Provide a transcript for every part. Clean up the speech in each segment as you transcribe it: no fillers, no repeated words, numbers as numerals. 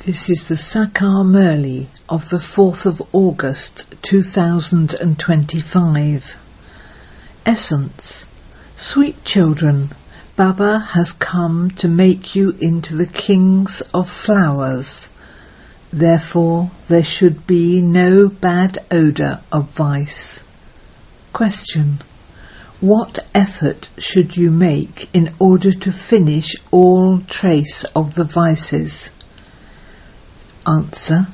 This is the Sakar Murli of the 4th of August 2025. Essence. Sweet children, Baba has come to make you into the kings of flowers. Therefore there should be no bad odour of vice. Question. What effort should you make in order to finish all trace of the vices? Answer.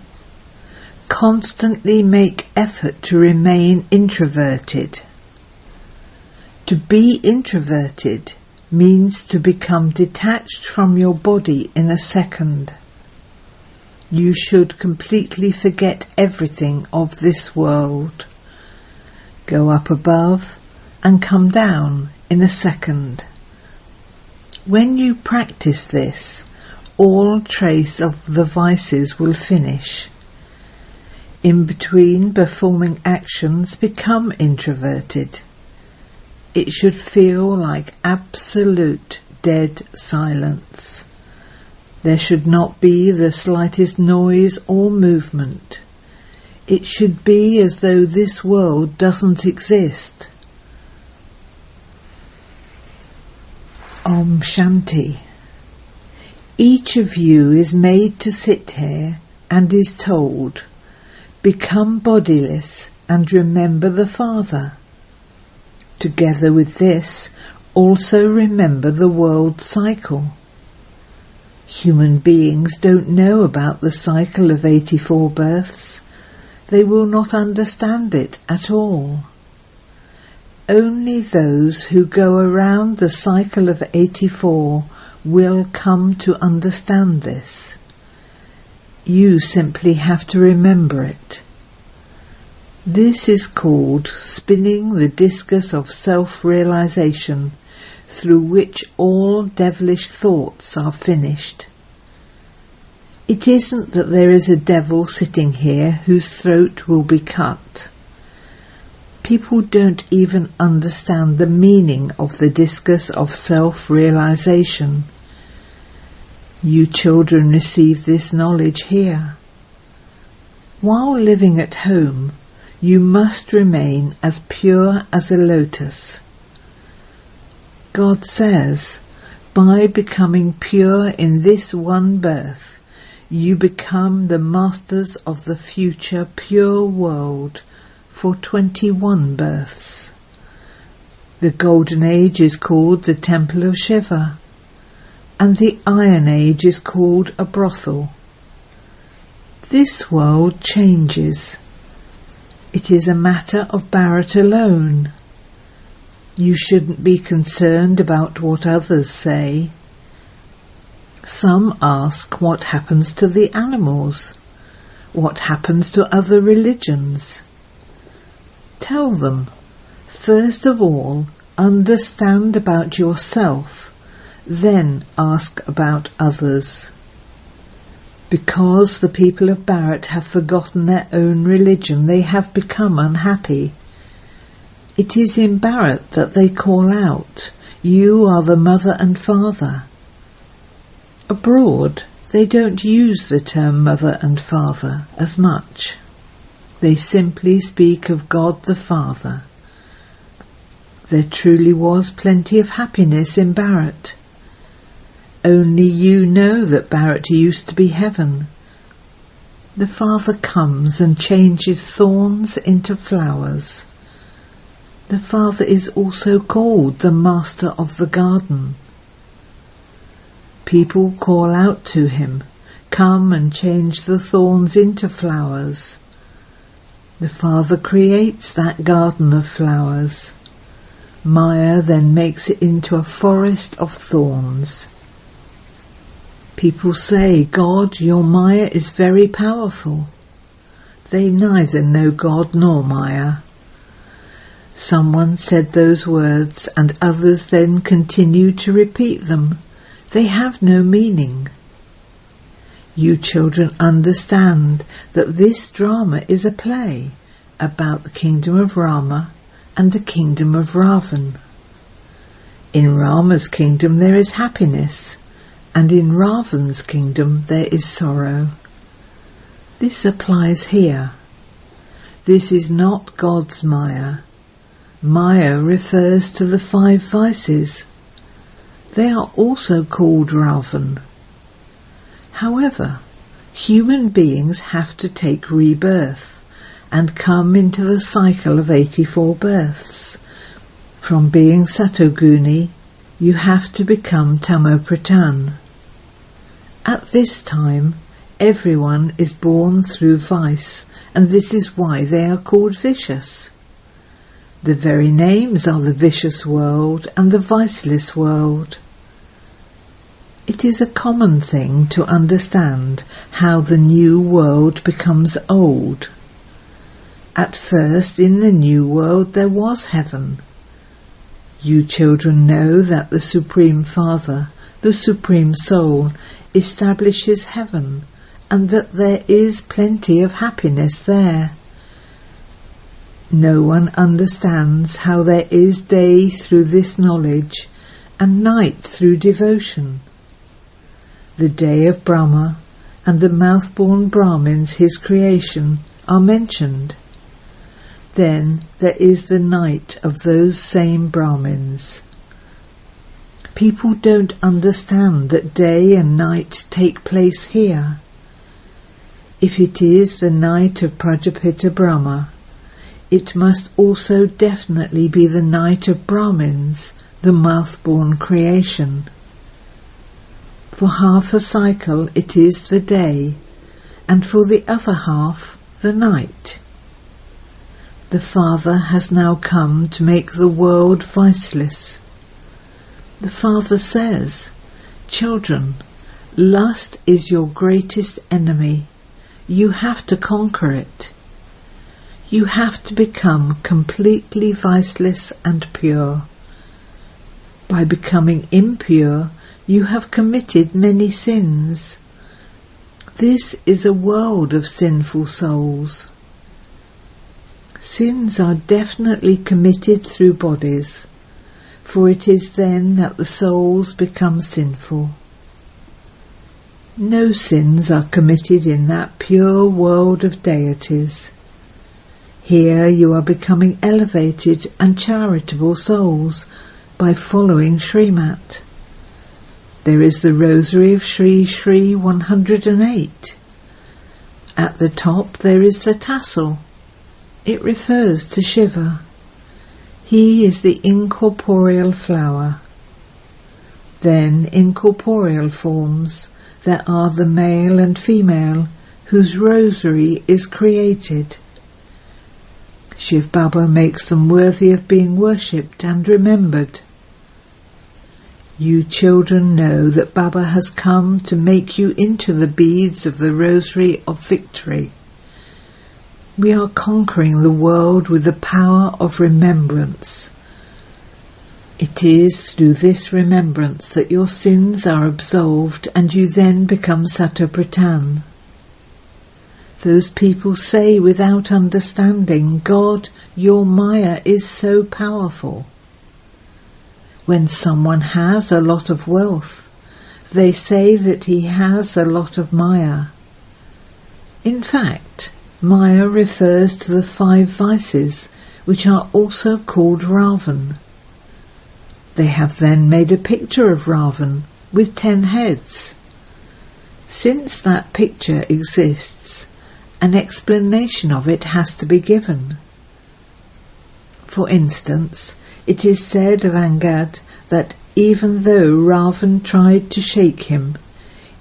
Constantly make effort to remain introverted. To be introverted means to become detached from your body in a second. You should completely forget everything of this world. Go up above and come down in a second. When you practice this, all trace of the vices will finish. In between performing actions, become introverted. It should feel like absolute dead silence. There should not be the slightest noise or movement. It should be as though this world doesn't exist. Om Shanti. Each of you is made to sit here and is told, become bodiless and remember the Father. Together with this, also remember the world cycle. Human beings don't know about the cycle of 84 births. They will not understand it at all. Only those who go around the cycle of 84 will come to understand this. You simply have to remember it. This is called spinning the discus of self-realization, through which all devilish thoughts are finished. It isn't that there is a devil sitting here whose throat will be cut. People don't even understand the meaning of the discus of self-realization. You children receive this knowledge here. While living at home, you must remain as pure as a lotus. God says, by becoming pure in this one birth, you become the masters of the future pure world for 21 births. The Golden Age is called the Temple of Shiva, and the Iron Age is called a brothel. This world changes. It is a matter of Bharat alone. You shouldn't be concerned about what others say. Some ask what happens to the animals, what happens to other religions. Tell them, first of all, understand about yourself, then ask about others. Because the people of Bharat have forgotten their own religion, they have become unhappy. It is in Bharat that they call out, you are the mother and father. Abroad, they don't use the term mother and father as much. They simply speak of God the Father. There truly was plenty of happiness in Bharat. Only you know that Bharat used to be heaven. The Father comes and changes thorns into flowers. The Father is also called the Master of the Garden. People call out to him, come and change the thorns into flowers. The Father creates that garden of flowers. Maya then makes it into a forest of thorns. People say, God, your Maya is very powerful. They neither know God nor Maya. Someone said those words and others then continue to repeat them. They have no meaning. You children understand that this drama is a play about the kingdom of Rama and the kingdom of Ravan. In Rama's kingdom there is happiness, and in Ravan's kingdom there is sorrow. This applies here. This is not God's Maya. Maya refers to the 5 vices. They are also called Ravan. However, human beings have to take rebirth and come into the cycle of 84 births. From being Satoguni, you have to become Tamopratan. At this time, everyone is born through vice, and this is why they are called vicious. The very names are the vicious world and the viceless world. It is a common thing to understand how the new world becomes old. At first, in the new world there was heaven. You children know that the Supreme Father, the Supreme Soul, establishes heaven, and that there is plenty of happiness there. No one understands how there is day through this knowledge, and night through devotion. The day of Brahma and the mouth-born Brahmins, his creation, are mentioned. Then there is the night of those same Brahmins. People don't understand that day and night take place here. If it is the night of Prajapita Brahma, it must also definitely be the night of Brahmins, the mouth-born creation. For half a cycle it is the day, and for the other half the night. The Father has now come to make the world viceless. The Father says, "Children, lust is your greatest enemy. You have to conquer it. You have to become completely viceless and pure. By becoming impure, you have committed many sins. This is a world of sinful souls. Sins are definitely committed through bodies, for it is then that the souls become sinful. No sins are committed in that pure world of deities. Here you are becoming elevated and charitable souls by following Srimat. There is the rosary of Sri Sri 108. At the top there is the tassel. It refers to Shiva. He is the incorporeal flower. Then in corporeal forms there are the male and female whose rosary is created. Shivbaba makes them worthy of being worshipped and remembered. You children know that Baba has come to make you into the beads of the rosary of victory. We are conquering the world with the power of remembrance. It is through this remembrance that your sins are absolved and you then become Satopratan. Those people say without understanding, God, your Maya is so powerful. When someone has a lot of wealth, they say that he has a lot of Maya. In fact, Maya refers to the 5 vices, which are also called Ravan. They have then made a picture of Ravan with 10 heads. Since that picture exists, an explanation of it has to be given. For instance, it is said of Angad that even though Ravan tried to shake him,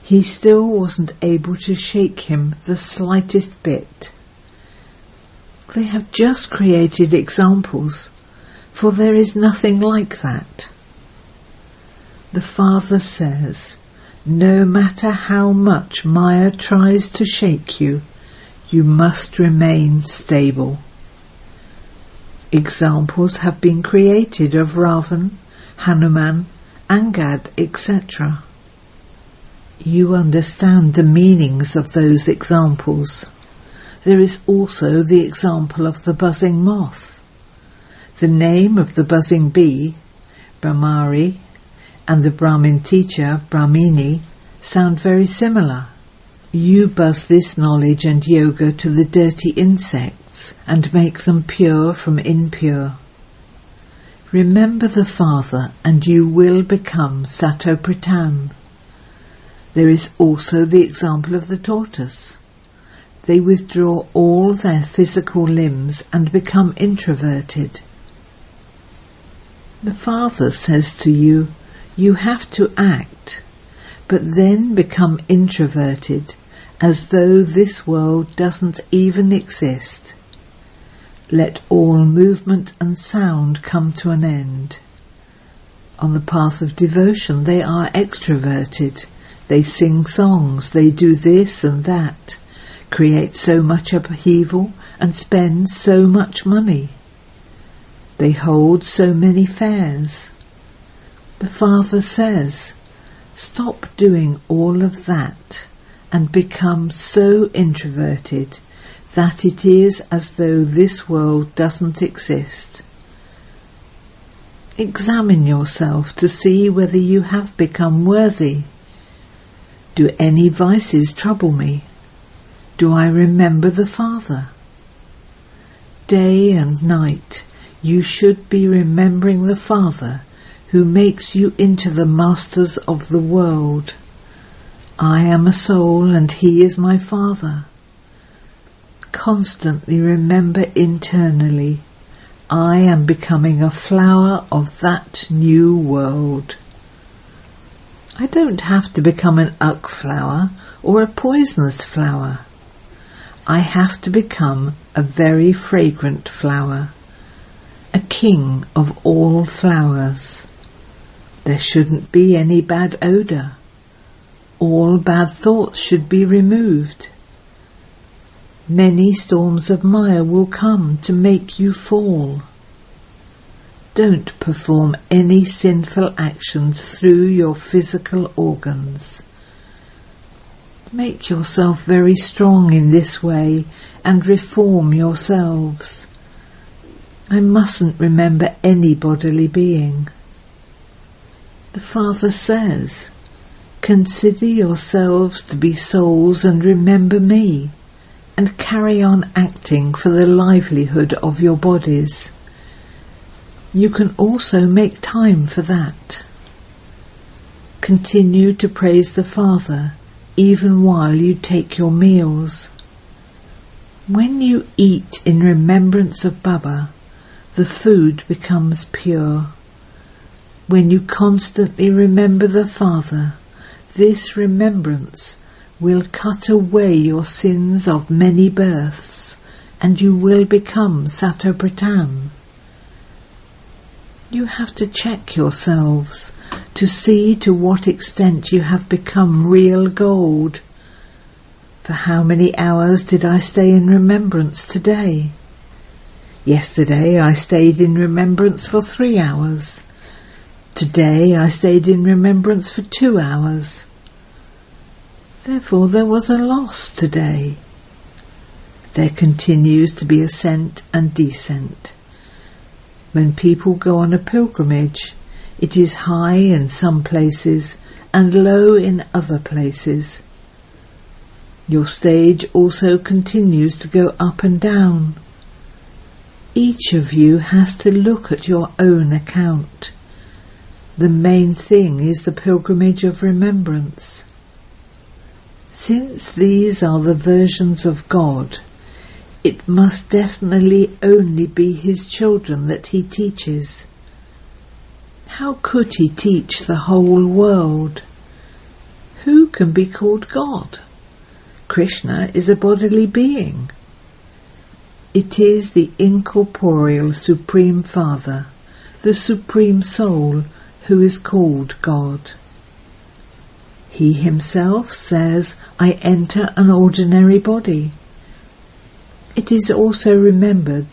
he still wasn't able to shake him the slightest bit. They have just created examples, for there is nothing like that. The Father says, no matter how much Maya tries to shake you, you must remain stable. Examples have been created of Ravan, Hanuman, Angad, etc. You understand the meanings of those examples. There is also the example of the buzzing moth. The name of the buzzing bee, Brahmari, and the Brahmin teacher, Brahmini, sound very similar. You buzz this knowledge and yoga to the dirty insects and make them pure from impure. Remember the Father and you will become Satopratan. There is also the example of the tortoise. They withdraw all their physical limbs and become introverted. The Father says to you, you have to act, but then become introverted, as though this world doesn't even exist. Let all movement and sound come to an end. On the path of devotion they are extroverted. They sing songs, they do this and that, create so much upheaval and spend so much money. They hold so many fairs. The Father says, stop doing all of that and become so introverted that it is as though this world doesn't exist. Examine yourself to see whether you have become worthy. Do any vices trouble me? Do I remember the Father? Day and night you should be remembering the Father who makes you into the masters of the world. I am a soul and he is my Father. Constantly remember internally, I am becoming a flower of that new world. I don't have to become an uck flower or a poisonous flower. I have to become a very fragrant flower, a king of all flowers. There shouldn't be any bad odour. All bad thoughts should be removed. Many storms of Maya will come to make you fall. Don't perform any sinful actions through your physical organs. Make yourself very strong in this way and reform yourselves. I mustn't remember any bodily being. The Father says, consider yourselves to be souls and remember me, and carry on acting for the livelihood of your bodies. You can also make time for that. Continue to praise the Father even while you take your meals. When you eat in remembrance of Baba, the food becomes pure. When you constantly remember the Father, this remembrance will cut away your sins of many births, and you will become Satopratan. You have to check yourselves to see to what extent you have become real gold. For how many hours did I stay in remembrance today? Yesterday I stayed in remembrance for 3 hours. Today I stayed in remembrance for 2 hours. Therefore there was a loss today. There continues to be ascent and descent. When people go on a pilgrimage, it is high in some places and low in other places. Your stage also continues to go up and down. Each of you has to look at your own account. The main thing is the pilgrimage of remembrance. Since these are the versions of God, it must definitely only be his children that he teaches. How could he teach the whole world? Who can be called God? Krishna is a bodily being. It is the incorporeal Supreme Father, the Supreme Soul, who is called God. He himself says, I enter an ordinary body. It is also remembered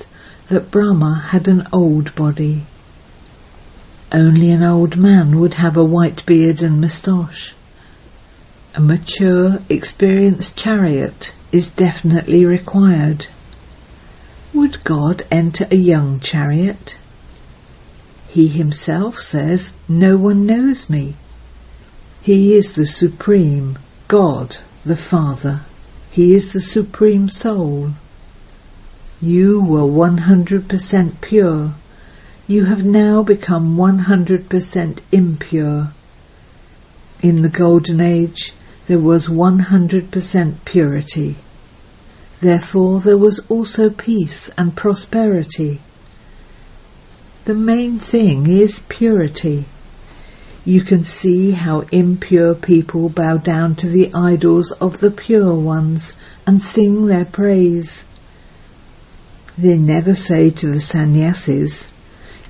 that Brahma had an old body. Only an old man would have a white beard and moustache. A mature, experienced chariot is definitely required. Would God enter a young chariot? He himself says, "No one knows me." He is the Supreme God, the Father. He is the Supreme Soul. You were 100% pure. You have now become 100% impure. In the Golden Age, there was 100% purity. Therefore, there was also peace and prosperity. The main thing is purity. You can see how impure people bow down to the idols of the pure ones and sing their praise. They never say to the sannyasis,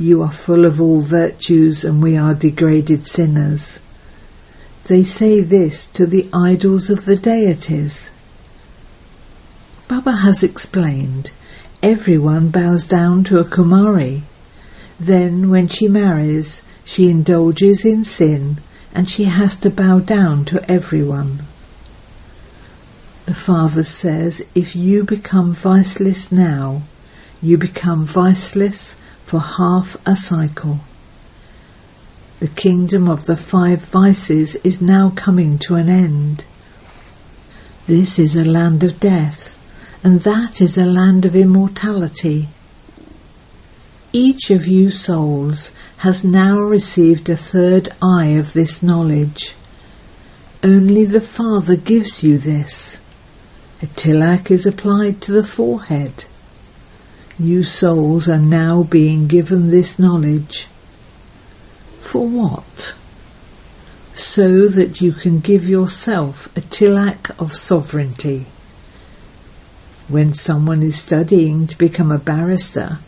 "You are full of all virtues and we are degraded sinners." They say this to the idols of the deities. Baba has explained, everyone bows down to a Kumari. Then when she marries, she indulges in sin and she has to bow down to everyone. The Father says, if you become viceless now, you become viceless for half a cycle. The kingdom of the 5 vices is now coming to an end. This is a land of death, and that is a land of immortality. Each of you souls has now received a 3rd eye of this knowledge. Only the Father gives you this. A tilak is applied to the forehead. You souls are now being given this knowledge. For what? So that you can give yourself a tilak of sovereignty. When someone is studying to become a barrister,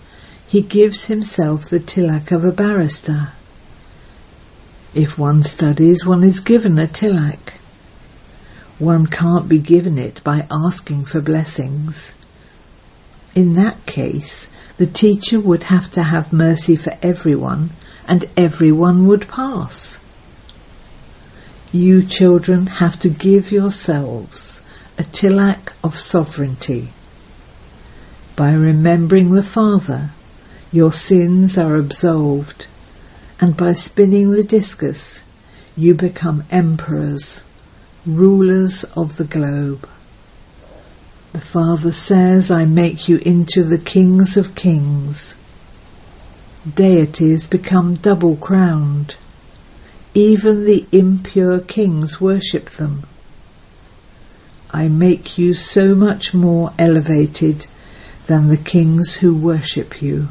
he gives himself the tilak of a barrister. If one studies, one is given a tilak. One can't be given it by asking for blessings. In that case, the teacher would have to have mercy for everyone, and everyone would pass. You children have to give yourselves a tilak of sovereignty. By remembering the Father, your sins are absolved, and by spinning the discus, you become emperors, rulers of the globe. The Father says, I make you into the kings of kings. Deities become double-crowned. Even the impure kings worship them. I make you so much more elevated than the kings who worship you.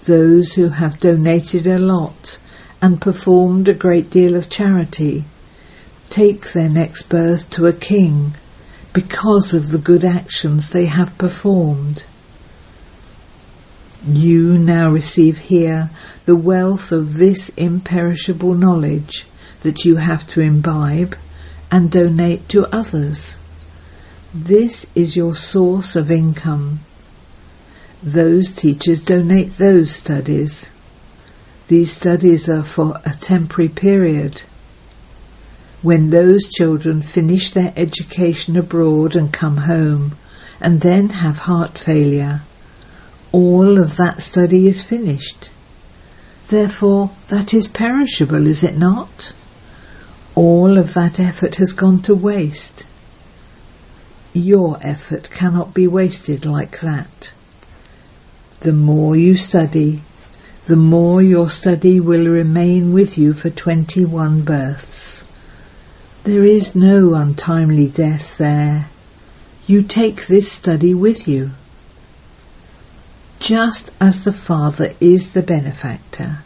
Those who have donated a lot and performed a great deal of charity take their next birth to a king because of the good actions they have performed. You now receive here the wealth of this imperishable knowledge that you have to imbibe and donate to others. This is your source of income. Those teachers donate those studies. These studies are for a temporary period. When those children finish their education abroad and come home, and then have heart failure, all of that study is finished. Therefore, that is perishable, is it not? All of that effort has gone to waste. Your effort cannot be wasted like that. The more you study, the more your study will remain with you for 21 births. There is no untimely death there. You take this study with you. Just as the Father is the benefactor,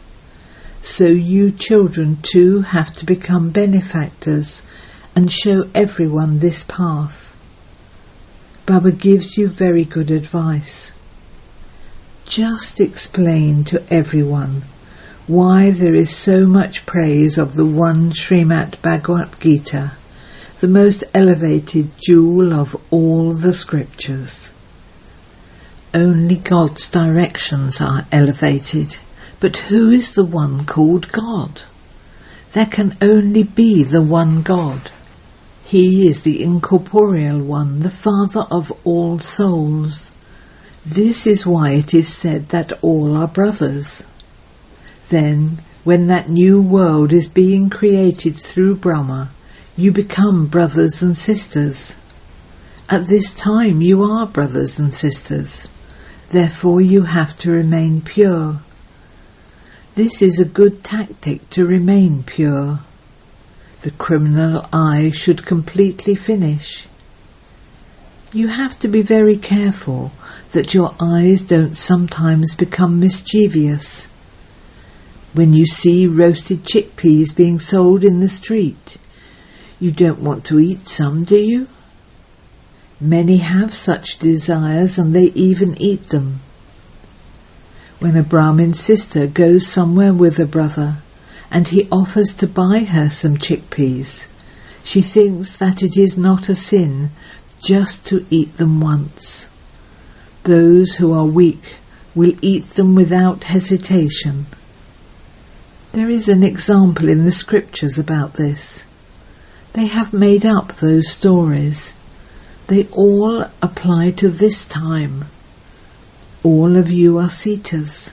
so you children too have to become benefactors and show everyone this path. Baba gives you very good advice. Just explain to everyone why there is so much praise of the one Srimad Bhagavad Gita, the most elevated jewel of all the scriptures. Only God's directions are elevated, but who is the one called God? There can only be the one God. He is the incorporeal one, the Father of all souls. This is why it is said that all are brothers. Then, when that new world is being created through Brahma, you become brothers and sisters. At this time you are brothers and sisters. Therefore you have to remain pure. This is a good tactic to remain pure. The criminal eye should completely finish. You have to be very careful that your eyes don't sometimes become mischievous. When you see roasted chickpeas being sold in the street, you don't want to eat some, do you? Many have such desires and they even eat them. When a Brahmin sister goes somewhere with a brother and he offers to buy her some chickpeas, she thinks that it is not a sin just to eat them once. Those who are weak will eat them without hesitation. There is an example in the scriptures about this. They have made up those stories. They all apply to this time. All of you are Sitas.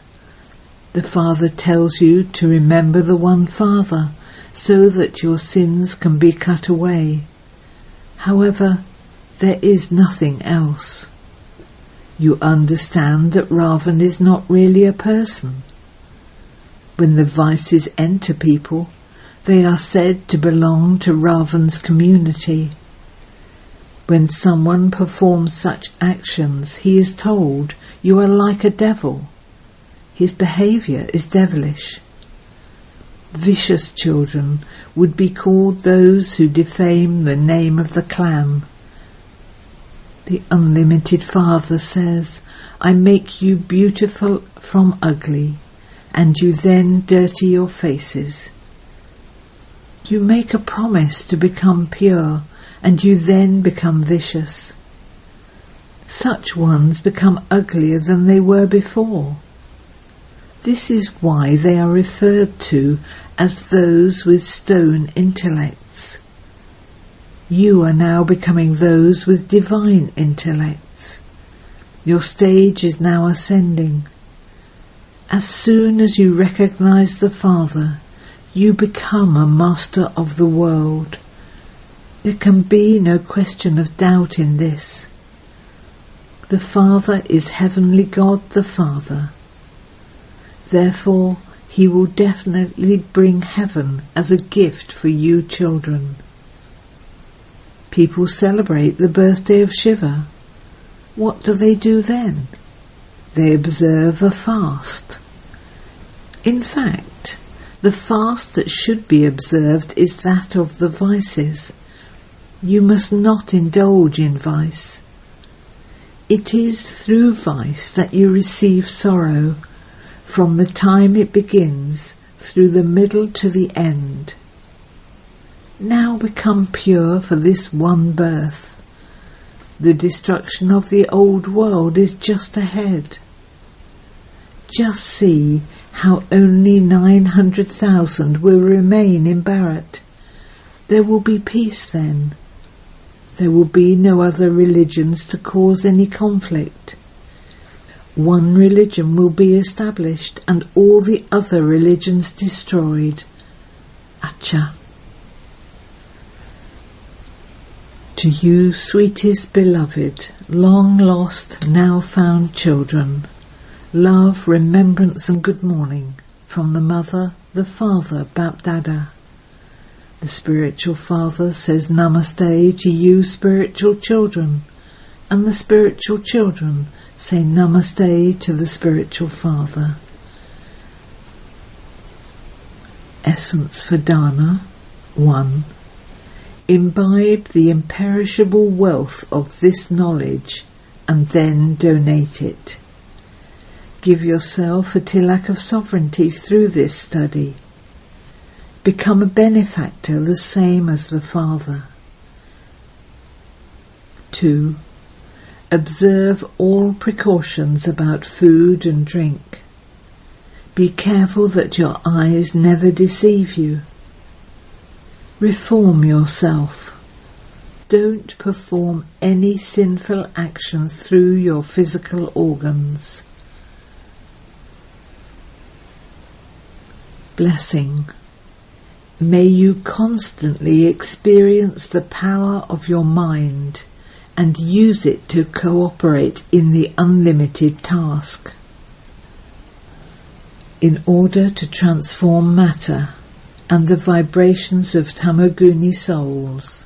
The Father tells you to remember the one Father so that your sins can be cut away. However, there is nothing else. You understand that Ravan is not really a person. When the vices enter people, they are said to belong to Ravan's community. When someone performs such actions, he is told, "You are like a devil." His behaviour is devilish. Vicious children would be called those who defame the name of the clan. The unlimited Father says, "I make you beautiful from ugly, and you then dirty your faces." You make a promise to become pure, and you then become vicious. Such ones become uglier than they were before. This is why they are referred to as those with stone intellects. You are now becoming those with divine intellects. Your stage is now ascending. As soon as you recognize the Father, you become a master of the world. There can be no question of doubt in this. The Father is Heavenly God the Father. Therefore, He will definitely bring heaven as a gift for you children. People celebrate the birthday of Shiva. What do they do then? They observe a fast. In fact, the fast that should be observed is that of the vices. You must not indulge in vice. It is through vice that you receive sorrow, from the time it begins through the middle to the end. Now become pure for this one birth. The destruction of the old world is just ahead. Just see how only 900,000 will remain in Bharat. There will be peace then. There will be no other religions to cause any conflict. One religion will be established and all the other religions destroyed. Acha. To you, sweetest beloved, long lost, now found children, love, remembrance and good morning from the Mother, the Father, Bap-Dada. The Spiritual Father says Namaste to you spiritual children, and the spiritual children say Namaste to the Spiritual Father. Essence for Dana 1. Imbibe the imperishable wealth of this knowledge and then donate it. Give yourself a tilak of sovereignty through this study. Become a benefactor the same as the Father. 2. Observe all precautions about food and drink. Be careful that your eyes never deceive you. Reform yourself. Don't perform any sinful action through your physical organs. Blessing. May you constantly experience the power of your mind and use it to cooperate in the unlimited task. In order to transform matter and the vibrations of Tamaguni souls,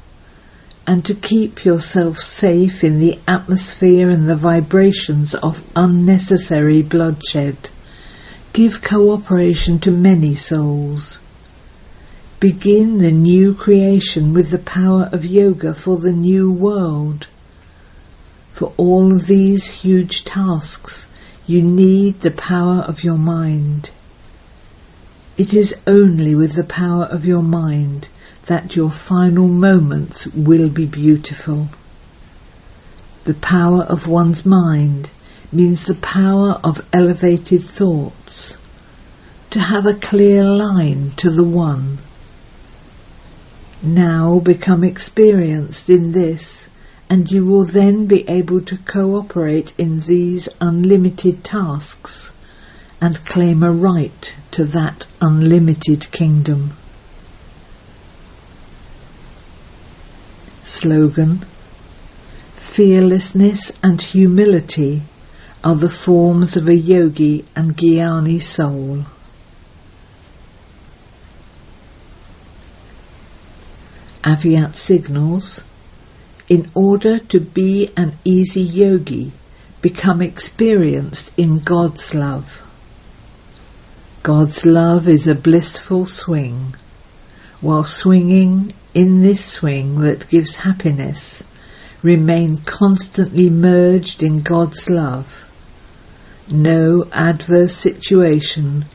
and to keep yourself safe in the atmosphere and the vibrations of unnecessary bloodshed, give cooperation to many souls. Begin the new creation with the power of yoga for the new world. For all of these huge tasks, you need the power of your mind. It is only with the power of your mind that your final moments will be beautiful. The power of one's mind means the power of elevated thoughts, to have a clear line to the One. Now become experienced in this, and you will then be able to cooperate in these unlimited tasks and claim a right to that unlimited kingdom. Slogan: Fearlessness and humility are the forms of a yogi and Gyani soul. Avyat signals: in order to be an easy yogi, become experienced in God's love. God's love is a blissful swing. While swinging in this swing that gives happiness, remain constantly merged in God's love. No adverse situation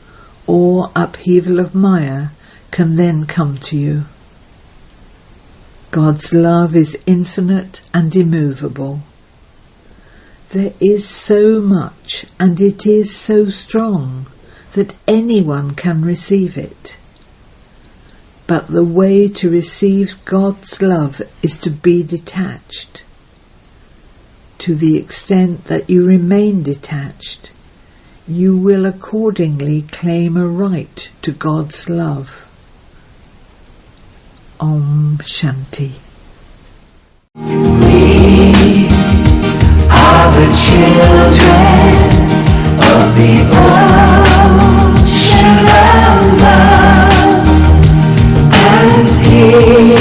or upheaval of Maya can then come to you. God's love is infinite and immovable. There is so much, and it is so strong that anyone can receive it. But the way to receive God's love is to be detached. To the extent that you remain detached, you will accordingly claim a right to God's love. Om Shanti. We are the children of the ocean of love, and here